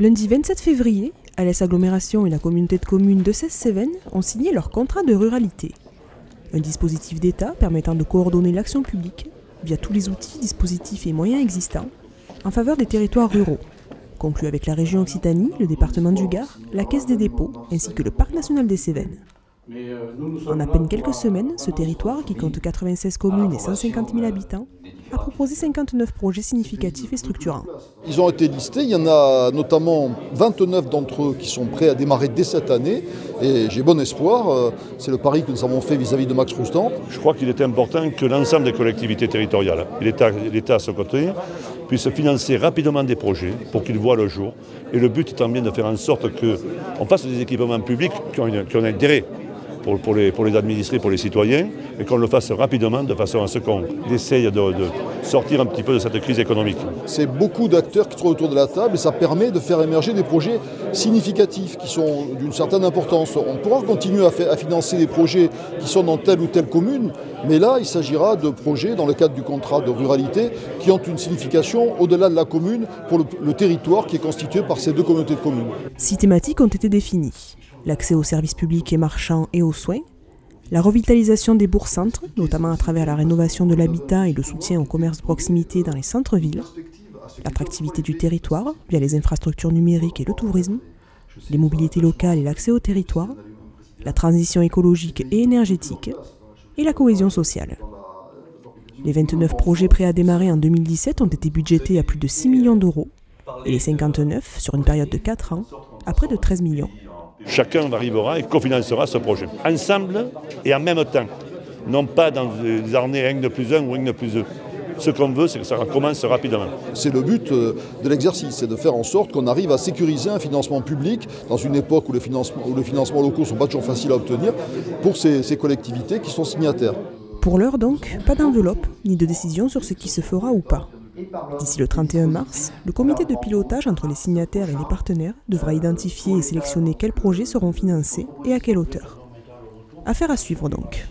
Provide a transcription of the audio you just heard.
Lundi 27 février, Alès Agglomération et la communauté de communes de Cèze-Cévennes ont signé leur contrat de ruralité. Un dispositif d'État permettant de coordonner l'action publique via tous les outils, dispositifs et moyens existants en faveur des territoires ruraux, conclu avec la région Occitanie, le département du Gard, la Caisse des dépôts ainsi que le Parc national des Cévennes. En à peine quelques semaines, ce territoire, qui compte 96 communes et 150 000 habitants, a proposé 59 projets significatifs et structurants. Ils ont été listés, il y en a notamment 29 d'entre eux qui sont prêts à démarrer dès cette année et j'ai bon espoir, c'est le pari que nous avons fait vis-à-vis de Max Roustan. Je crois qu'il était important que l'ensemble des collectivités territoriales, et l'État à ce côté, puissent financer rapidement des projets pour qu'ils voient le jour. Et le but étant bien de faire en sorte qu'on fasse des équipements publics qui ont un intérêt pour les administrés, pour les citoyens, et qu'on le fasse rapidement de façon à ce qu'on essaye de sortir un petit peu de cette crise économique. C'est beaucoup d'acteurs qui sont autour de la table et ça permet de faire émerger des projets significatifs qui sont d'une certaine importance. On pourra continuer à financer des projets qui sont dans telle ou telle commune, mais là il s'agira de projets dans le cadre du contrat de ruralité qui ont une signification au-delà de la commune pour le territoire qui est constitué par ces deux communautés de communes. 6 thématiques ont été définies. L'accès aux services publics et marchands et aux soins, la revitalisation des bourgs-centres, notamment à travers la rénovation de l'habitat et le soutien au commerce de proximité dans les centres-villes, l'attractivité du territoire via les infrastructures numériques et le tourisme, les mobilités locales et l'accès au territoire, la transition écologique et énergétique et la cohésion sociale. Les 29 projets prêts à démarrer en 2017 ont été budgétés à plus de 6 millions d'euros et les 59, sur une période de 4 ans, à près de 13 millions. Chacun arrivera et cofinancera ce projet, ensemble et en même temps. Non pas dans des années N plus 1 ou N plus 2. Ce qu'on veut, c'est que ça commence rapidement. C'est le but de l'exercice, c'est de faire en sorte qu'on arrive à sécuriser un financement public dans une époque où les financements locaux ne sont pas toujours faciles à obtenir pour ces collectivités qui sont signataires. Pour l'heure donc, pas d'enveloppe ni de décision sur ce qui se fera ou pas. D'ici le 31 mars, le comité de pilotage entre les signataires et les partenaires devra identifier et sélectionner quels projets seront financés et à quelle hauteur. Affaire à suivre donc.